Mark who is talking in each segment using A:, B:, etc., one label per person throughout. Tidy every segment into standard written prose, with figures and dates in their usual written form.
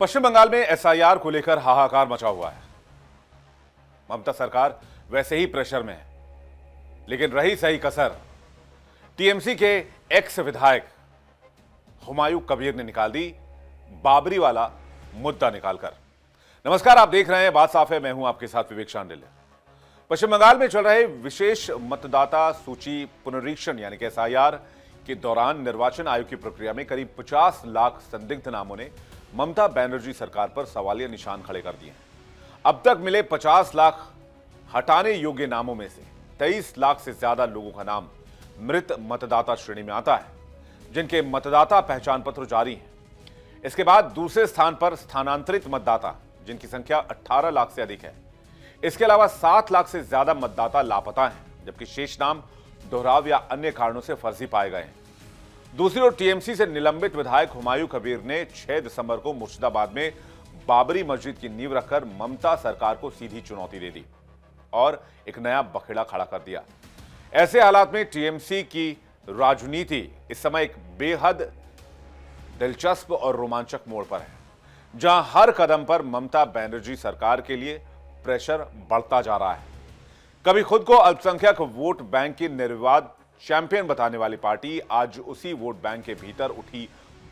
A: पश्चिम बंगाल में एसआईआर को लेकर हाहाकार मचा हुआ है। ममता सरकार वैसे ही प्रेशर में है, लेकिन रही सही कसर टीएमसी के एक्स विधायक हुमायूं कबीर ने निकाल दी, बाबरी वाला मुद्दा निकालकर। नमस्कार, आप देख रहे हैं बात साफ है, मैं हूं आपके साथ विवेक शांडिल्य। पश्चिम बंगाल में चल रहे विशेष मतदाता सूची पुनरीक्षण यानी कि एसआईआर के दौरान निर्वाचन आयोग की प्रक्रिया में करीब 50 लाख संदिग्ध नामों ने ममता बनर्जी सरकार पर सवालिया निशान खड़े कर दिए हैं। अब तक मिले 50 लाख हटाने योग्य नामों में से 23 लाख से ज्यादा लोगों का नाम मृत मतदाता श्रेणी में आता है, जिनके मतदाता पहचान पत्र जारी हैं। इसके बाद दूसरे स्थान पर स्थानांतरित मतदाता, जिनकी संख्या 18 लाख से अधिक है। इसके अलावा 7 लाख से ज्यादा मतदाता लापता हैं, जबकि शेष नाम दोहराव या अन्य कारणों से फर्जी पाए गए हैं। दूसरी ओर टीएमसी से निलंबित विधायक हुमायूं कबीर ने 6 दिसंबर को मुर्शिदाबाद में बाबरी मस्जिद की नींव रखकर ममता सरकार को सीधी चुनौती दे दी और एक नया बखेड़ा खड़ा कर दिया। ऐसे हालात में टीएमसी की राजनीति इस समय एक बेहद दिलचस्प और रोमांचक मोड़ पर है, जहां हर कदम पर ममता बनर्जी सरकार के लिए प्रेशर बढ़ता जा रहा है। कभी खुद को अल्पसंख्यक वोट बैंक की निर्विवाद चैंपियन बताने वाली पार्टी आज उसी वोट बैंक के भीतर उठी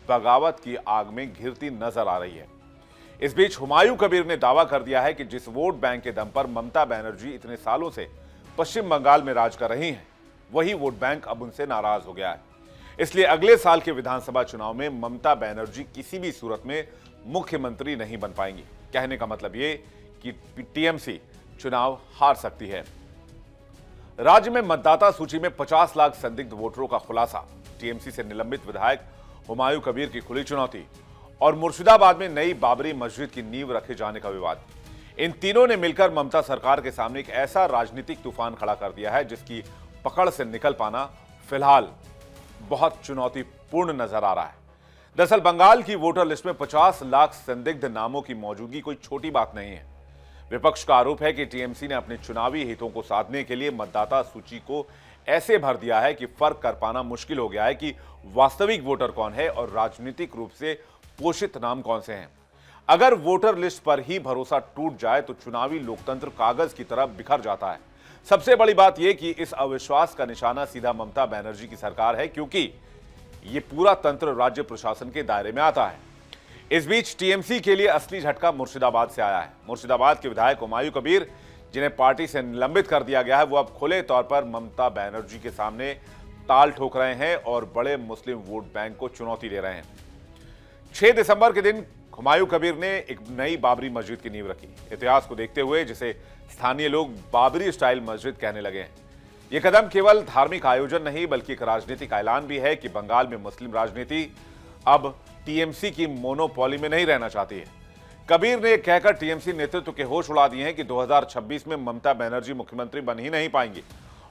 A: बगावत की आग में घिरती नजर आ रही है। इस बीच हुमायूं कबीर ने दावा कर दिया है कि जिस वोट बैंक के दम पर ममता बनर्जी इतने सालों से पश्चिम बंगाल में राज कर रही हैं, वही वोट बैंक अब उनसे नाराज हो गया है। इसलिए अगले साल के विधानसभा चुनाव में ममता बनर्जी किसी भी सूरत में मुख्यमंत्री नहीं बन पाएंगी। कहने का मतलब ये कि टीएमसी चुनाव हार सकती है। राज्य में मतदाता सूची में 50 लाख संदिग्ध वोटरों का खुलासा, टीएमसी से निलंबित विधायक हुमायूं कबीर की खुली चुनौती और मुर्शिदाबाद में नई बाबरी मस्जिद की नींव रखे जाने का विवाद, इन तीनों ने मिलकर ममता सरकार के सामने एक ऐसा राजनीतिक तूफान खड़ा कर दिया है जिसकी पकड़ से निकल पाना फिलहाल बहुत चुनौतीपूर्ण नजर आ रहा है। दरअसल बंगाल की वोटर लिस्ट में 50 लाख संदिग्ध नामों की मौजूदगी कोई छोटी बात नहीं है। विपक्ष का आरोप है कि टीएमसी ने अपने चुनावी हितों को साधने के लिए मतदाता सूची को ऐसे भर दिया है कि फर्क कर पाना मुश्किल हो गया है कि वास्तविक वोटर कौन है और राजनीतिक रूप से पोषित नाम कौन से हैं। अगर वोटर लिस्ट पर ही भरोसा टूट जाए तो चुनावी लोकतंत्र कागज की तरह बिखर जाता है। सबसे बड़ी बात यह कि इस अविश्वास का निशाना सीधा ममता बनर्जी की सरकार है, क्योंकि यह पूरा तंत्र राज्य प्रशासन के दायरे में आता है। इस बीच टीएमसी के लिए असली झटका मुर्शिदाबाद से आया है। मुर्शिदाबाद के विधायक हुमायूं कबीर, जिन्हें पार्टी से निलंबित कर दिया गया है, वो अब खुले तौर पर ममता बनर्जी के सामने ताल ठोक रहे हैं और बड़े मुस्लिम वोट बैंक को चुनौती दे रहे हैं। 6 दिसंबर के दिन हुमायूं कबीर ने एक नई बाबरी मस्जिद की नींव रखी, इतिहास को देखते हुए जिसे स्थानीय लोग बाबरी स्टाइल मस्जिद कहने लगे हैं। यह कदम केवल धार्मिक आयोजन नहीं बल्कि एक राजनीतिक ऐलान भी है कि बंगाल में मुस्लिम राजनीति अब टीएमसी की मोनोपोली में नहीं रहना चाहती है। कबीर ने कहकर टीएमसी नेतृत्व के होश उड़ा दिए हैं कि 2026 में ममता बनर्जी मुख्यमंत्री बन ही नहीं पाएंगी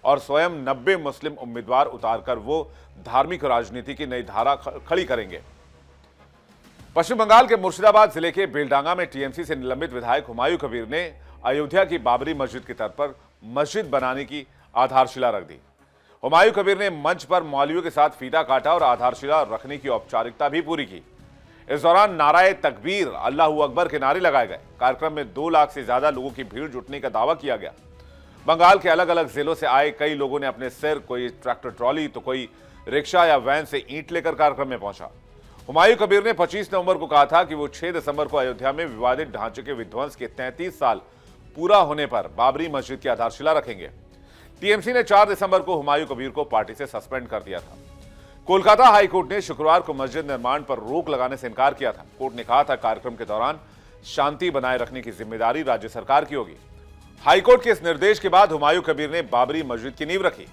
A: और स्वयं 90 मुस्लिम उम्मीदवार उतारकर वो धार्मिक राजनीति की नई धारा खड़ी करेंगे। पश्चिम बंगाल के मुर्शिदाबाद जिले के बेलडांगा में टीएमसी से निलंबित विधायक हुमायूं कबीर ने अयोध्या की बाबरी मस्जिद की तर्ज पर मस्जिद बनाने की आधारशिला रख दी। हुमायूं कबीर ने मंच पर मौलवियों के साथ फीता काटा और आधारशिला रखने की औपचारिकता भी पूरी की। इस दौरान नाराए तकबीर, अल्लाहू अकबर के नारे लगाए गए। कार्यक्रम में 2 लाख से ज्यादा लोगों की भीड़ जुटने का दावा किया गया। बंगाल के अलग अलग जिलों से आए कई लोगों ने अपने सिर कोई ट्रैक्टर ट्रॉली तो कोई रिक्शा या वैन से ईंट लेकर कार्यक्रम में पहुंचा। हुमायूं कबीर ने 25 नवंबर को कहा था कि वो 6 दिसंबर को अयोध्या में विवादित ढांचे के विध्वंस के 33 साल पूरा होने पर बाबरी मस्जिद की आधारशिला रखेंगे। टीएमसी ने 4 दिसंबर को हुमायूं कबीर को पार्टी से सस्पेंड कर दिया था। कोलकाता हाईकोर्ट ने शुक्रवार को मस्जिद निर्माण पर रोक लगाने से इनकार किया था। कोर्ट ने कहा था कार्यक्रम के दौरान शांति बनाए रखने की जिम्मेदारी राज्य सरकार की होगी। हाईकोर्ट के इस निर्देश के बाद हुमायूं कबीर ने बाबरी मस्जिद की नींव रखी।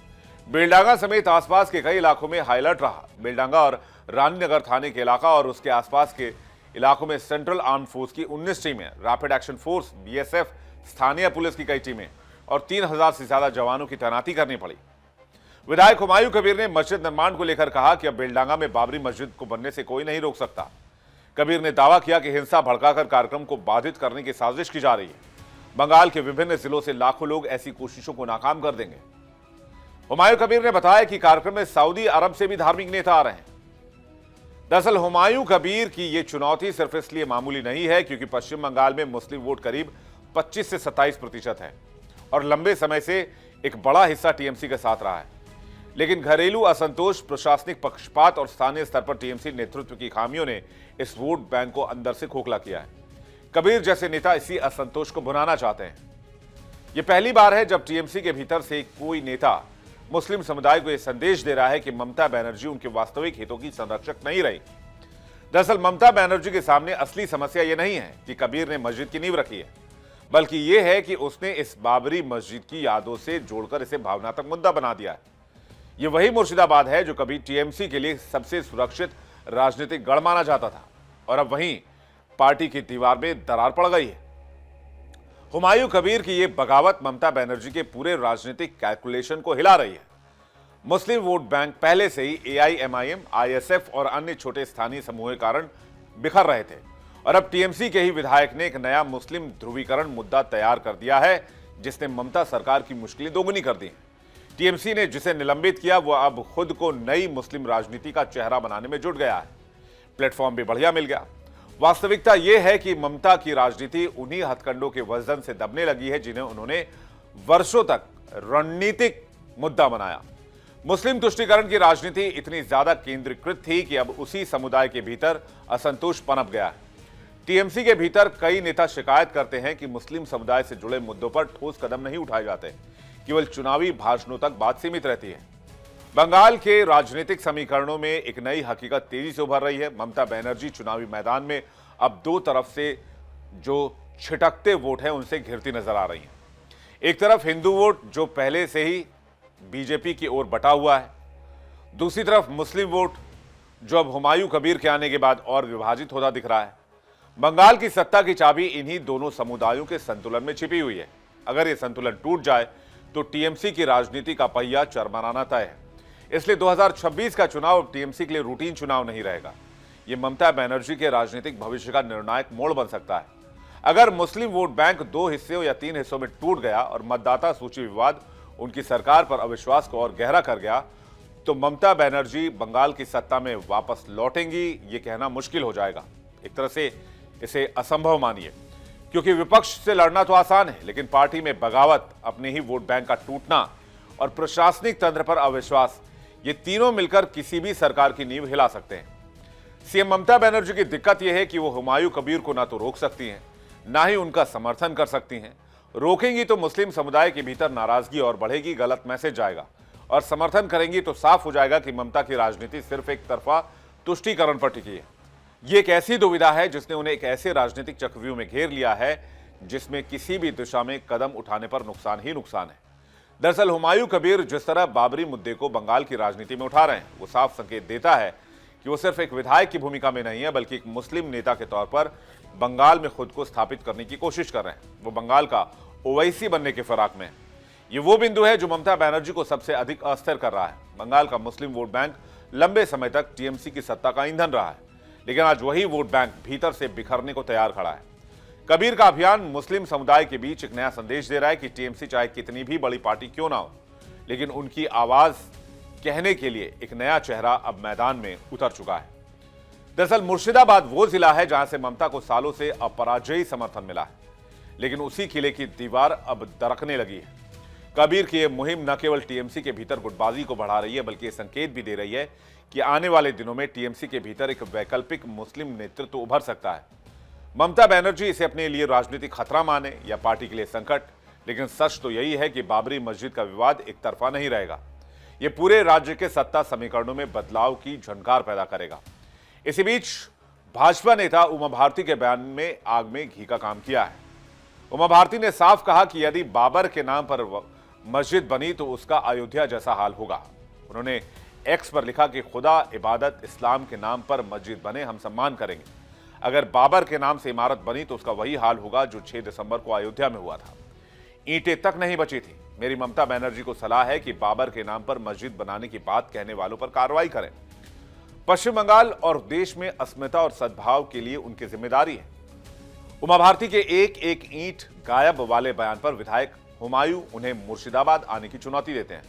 A: बेलडांगा समेत आसपास के कई इलाकों में हाई अलर्ट रहा। बेलडांगा और रानीनगर थाने के इलाका और उसके आसपास के इलाकों में सेंट्रल आर्म फोर्स की 19 टीमें, रैपिड एक्शन फोर्स, बीएसएफ, स्थानीय पुलिस की कई टीमें और 3000 से ज्यादा जवानों की तैनाती करनी पड़ी। विधायक हुमायूं कबीर ने मस्जिद निर्माण को लेकर कहा कि अब बेलडांगा में बाबरी मस्जिद को बनने से कोई नहीं रोक सकता। कबीर ने दावा किया कि हिंसा भड़काकर कार्यक्रम को बाधित करने की साजिश की जा रही है। बंगाल के विभिन्न जिलों से लाखों लोग ऐसी कोशिशों को नाकाम कर देंगे। हुमायूं कबीर ने बताया कि कार्यक्रम में सऊदी अरब से भी धार्मिक नेता आ रहे हैं। दरअसल हुमायूं कबीर की यह चुनौती सिर्फ इसलिए मामूली नहीं है क्योंकि पश्चिम बंगाल में मुस्लिम वोट करीब 25 से 27% है और लंबे समय से एक बड़ा हिस्सा टीएमसी के साथ रहा है। लेकिन घरेलू असंतोष, प्रशासनिक पक्षपात और स्थानीय स्तर पर टीएमसी नेतृत्व की खामियों ने इस वोट बैंक को अंदर से खोखला किया है। कबीर जैसे नेता इसी असंतोष को भुनाना चाहते हैं। यह पहली बार है जब टीएमसी के भीतर से कोई नेता मुस्लिम समुदाय को यह संदेश दे रहा है कि ममता बनर्जी उनके वास्तविक हितों की संरक्षक नहीं रही। दरअसल ममता बनर्जी के सामने असली समस्या यह नहीं है कि कबीर ने मस्जिद की नींव रखी है, बल्कि यह है कि उसने इस बाबरी मस्जिद की यादों से जोड़कर इसे भावनात्मक मुद्दा बना दिया है। यह वही मुर्शिदाबाद है जो कभी टीएमसी के लिए सबसे सुरक्षित राजनीतिक गढ़ माना जाता था और अब वहीं पार्टी की दीवार में दरार पड़ गई है। हुमायूं कबीर की यह बगावत ममता बनर्जी के पूरे राजनीतिक कैलकुलेशन को हिला रही है। मुस्लिम वोट बैंक पहले से ही एआईएमआईएम, आईएसएफ और अन्य छोटे स्थानीय समूहों के कारण बिखर रहे थे और अब टीएमसी के ही विधायक ने एक नया मुस्लिम ध्रुवीकरण मुद्दा तैयार कर दिया है जिसने ममता सरकार की मुश्किलें दोगुनी कर दी। टीएमसी ने जिसे निलंबित किया वो अब खुद को नई मुस्लिम राजनीति का चेहरा बनाने में जुट गया है। प्लेटफॉर्म भी बढ़िया मिल गया। वास्तविकता यह है कि ममता की राजनीति उन्हीं हथकंडों के वजन से दबने लगी है जिन्हें उन्होंने वर्षों तक रणनीतिक मुद्दा बनाया। मुस्लिम तुष्टीकरण की राजनीति इतनी ज्यादा केंद्रीकृत थी कि अब उसी समुदाय के भीतर असंतोष पनप गया है। टीएमसी के भीतर कई नेता शिकायत करते हैं कि मुस्लिम समुदाय से जुड़े मुद्दों पर ठोस कदम नहीं उठाए जाते, केवल चुनावी भाषणों तक बात सीमित रहती है। बंगाल के राजनीतिक समीकरणों में एक नई हकीकत तेजी से उभर रही है। ममता बनर्जी चुनावी मैदान में अब दो तरफ से जो छिटकते वोट हैं उनसे घिरती नजर आ रही हैं। एक तरफ हिंदू वोट जो पहले से ही बीजेपी की ओर बटा हुआ है, दूसरी तरफ मुस्लिम वोट जो अब हुमायूं कबीर के आने के बाद और विभाजित होता दिख रहा है। बंगाल की सत्ता की चाबी इन्हीं दोनों समुदायों के संतुलन में छिपी हुई है। अगर यह संतुलन टूट जाए तो टीएमसी की राजनीति का पहिया चरमराना तय है। इसलिए 2026 का चुनाव अब टीएमसी के लिए रूटीन चुनाव नहीं रहेगा। यह ममता बनर्जी के राजनीतिक भविष्य का निर्णायक मोड़ बन सकता है। अगर मुस्लिम वोट बैंक 2 हिस्सों या 3 हिस्सों में टूट गया और मतदाता सूची विवाद उनकी सरकार पर अविश्वास को और गहरा कर गया तो ममता बनर्जी बंगाल की सत्ता में वापस लौटेंगी, ये कहना मुश्किल हो जाएगा। एक तरह से इसे असंभव मानिए, क्योंकि विपक्ष से लड़ना तो आसान है, लेकिन पार्टी में बगावत, अपने ही वोट बैंक का टूटना और प्रशासनिक तंत्र पर अविश्वास, ये तीनों मिलकर किसी भी सरकार की नींव हिला सकते हैं। सीएम ममता बनर्जी की दिक्कत यह है कि वो हुमायूं कबीर को ना तो रोक सकती हैं, ना ही उनका समर्थन कर सकती हैं। रोकेंगी तो मुस्लिम समुदाय के भीतर नाराजगी और बढ़ेगी, गलत मैसेज जाएगा, और समर्थन करेंगी तो साफ हो जाएगा कि ममता की राजनीति सिर्फ एक तरफा तुष्टीकरण पर टिकी है। ये एक ऐसी दुविधा है जिसने उन्हें एक ऐसे राजनीतिक चक्रव्यूह में घेर लिया है जिसमें किसी भी दिशा में कदम उठाने पर नुकसान ही नुकसान है। दरअसल हुमायूं कबीर जिस तरह बाबरी मुद्दे को बंगाल की राजनीति में उठा रहे हैं, वो साफ संकेत देता है कि वो सिर्फ एक विधायक की भूमिका में नहीं है, बल्कि एक मुस्लिम नेता के तौर पर बंगाल में खुद को स्थापित करने की कोशिश कर रहे हैं। वो बंगाल का ओवैसी बनने के फिराक में है। ये वो बिंदु है जो ममता बनर्जी को सबसे अधिक अस्थिर कर रहा है। बंगाल का मुस्लिम वोट बैंक लंबे समय तक टीएमसी की सत्ता का ईंधन रहा है, लेकिन आज वही वोट बैंक भीतर से बिखरने को तैयार खड़ा है। कबीर का अभियान मुस्लिम समुदाय के बीच एक नया संदेश दे रहा है कि टीएमसी चाहे कितनी भी बड़ी पार्टी क्यों ना हो, लेकिन उनकी आवाज कहने के लिए एक नया चेहरा अब मैदान में उतर चुका है। दरअसल मुर्शिदाबाद वो जिला है जहां से ममता को सालों से अपराजयी समर्थन मिला है, लेकिन उसी किले की दीवार अब दरकने लगी है। कबीर की यह मुहिम न केवल टीएमसी के भीतर गुटबाजी को बढ़ा रही है, बल्कि यह संकेत भी दे रही है कि आने वाले दिनों में टीएमसी के भीतर एक वैकल्पिक मुस्लिम नेतृत्व उभर सकता है। ममता बनर्जी इसे अपने लिए राजनीतिक खतरा माने या पार्टी के लिए संकट, लेकिन सच तो यही है कि बाबरी मस्जिद का विवाद एक तरफा नहीं रहेगा। यह पूरे राज्य के सत्ता समीकरणों में बदलाव की झनकार पैदा करेगा। इसी बीच भाजपा नेता उमा भारती के बयान में आग में घी का काम किया है। उमा भारती ने साफ कहा कि यदि बाबर के नाम पर मस्जिद बनी तो उसका अयोध्या जैसा हाल होगा। उन्होंने एक्स पर लिखा कि खुदा, इबादत, इस्लाम के नाम पर मस्जिद बने, हम सम्मान करेंगे। अगर बाबर के नाम से इमारत बनी तो उसका वही हाल होगा जो 6 दिसंबर को अयोध्या में हुआ था। ईंटें तक नहीं बची थी। मेरी ममता बनर्जी को सलाह है कि बाबर के नाम पर मस्जिद बनाने की बात कहने वालों पर कार्रवाई करें। पश्चिम बंगाल और देश में अस्मिता और सद्भाव के लिए उनकी जिम्मेदारी है। उमा भारती के एक एक ईंट गायब वाले बयान पर विधायक हुमायूं उन्हें मुर्शिदाबाद आने की चुनौती देते हैं।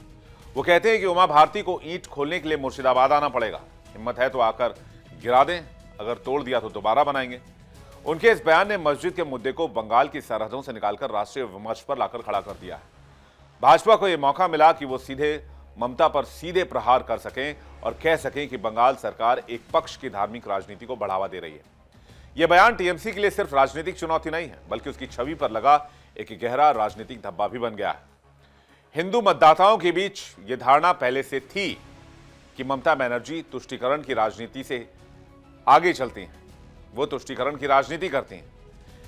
A: वो कहते हैं कि उमा भारती को ईंट खोलने के लिए मुर्शिदाबाद आना पड़ेगा। हिम्मत है तो आकर गिरा दें, अगर तोड़ दिया तो दोबारा बनाएंगे। उनके इस बयान ने मस्जिद के मुद्दे को बंगाल की सरहदों से निकालकर राष्ट्रीय विमर्श पर लाकर खड़ा कर दिया है। भाजपा को यह मौका मिला कि वो सीधे ममता पर सीधे प्रहार कर सकें और कह सकें कि बंगाल सरकार एक पक्ष की धार्मिक राजनीति को बढ़ावा दे रही है। यह बयान टीएमसी के लिए सिर्फ राजनीतिक चुनौती नहीं है, बल्कि उसकी छवि पर लगा एक गहरा राजनीतिक धब्बा भी बन गया है। हिंदू मतदाताओं के बीच यह धारणा पहले से थी कि ममता बनर्जी तुष्टीकरण की राजनीति से आगे चलती हैं, वो तुष्टीकरण की राजनीति करती हैं,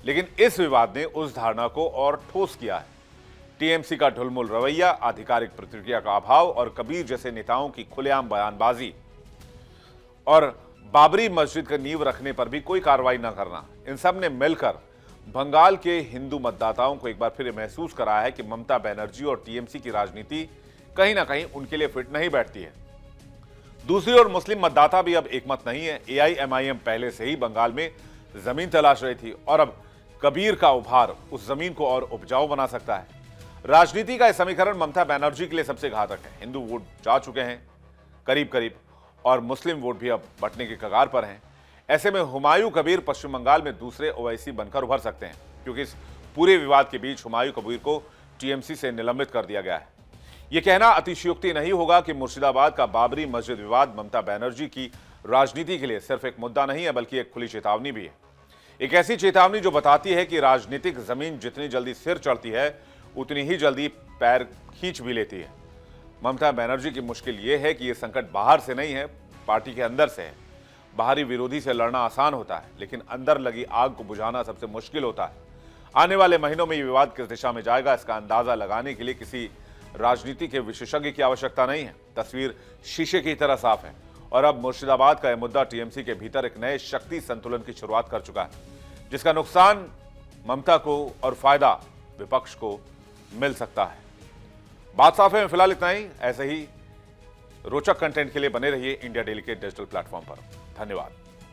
A: लेकिन इस विवाद ने उस धारणा को और ठोस किया है। टीएमसी का ढुलमुल रवैया, आधिकारिक प्रतिक्रिया का अभाव और कबीर जैसे नेताओं की खुलेआम बयानबाजी और बाबरी मस्जिद का नींव रखने पर भी कोई कार्रवाई न करना, इन सब ने मिलकर बंगाल के हिंदू मतदाताओं को एक बार फिर महसूस कराया है कि ममता बनर्जी और टीएमसी की राजनीति कहीं ना कहीं उनके लिए फिट नहीं बैठती है। दूसरी ओर मुस्लिम मतदाता भी अब एकमत नहीं है। एआईएमआईएम पहले से ही बंगाल में जमीन तलाश रही थी और अब कबीर का उभार उस जमीन को और उपजाऊ बना सकता है। राजनीति का यह समीकरण ममता बनर्जी के लिए सबसे घातक है। हिंदू वोट जा चुके हैं करीब करीब और मुस्लिम वोट भी अब बंटने के कगार पर हैं। ऐसे में हुमायूं कबीर पश्चिम बंगाल में दूसरे ओवैसी बनकर उभर सकते हैं, क्योंकि इस पूरे विवाद के बीच हुमायूं कबीर को टीएमसी से निलंबित कर दिया गया है। यह कहना अतिशयोक्ति नहीं होगा कि मुर्शिदाबाद का बाबरी मस्जिद विवाद ममता बनर्जी की राजनीति के लिए सिर्फ एक मुद्दा नहीं है, बल्कि एक खुली चेतावनी भी है। एक ऐसी चेतावनी जो बताती है कि राजनीतिक जमीन जितनी जल्दी सिर चढ़ती है उतनी ही जल्दी पैर खींच भी लेती है। ममता बनर्जी की मुश्किल यह है कि यह संकट बाहर से नहीं है, पार्टी के अंदर से है। बाहरी विरोधी से लड़ना आसान होता है, लेकिन अंदर लगी आग को बुझाना सबसे मुश्किल होता है। आने वाले महीनों में यह विवाद किस दिशा में जाएगा, इसका अंदाजा लगाने के लिए किसी राजनीति के विशेषज्ञ की आवश्यकता नहीं है। तस्वीर शीशे की तरह साफ है और अब मुर्शिदाबाद का यह मुद्दा टीएमसी के भीतर एक नए शक्ति संतुलन की शुरुआत कर चुका है, जिसका नुकसान ममता को और फायदा विपक्ष को मिल सकता है। बात साफ है। फिलहाल इतना ही। ऐसे ही रोचक कंटेंट के लिए बने रहिए इंडिया डेली के डिजिटल प्लेटफॉर्म पर। धन्यवाद।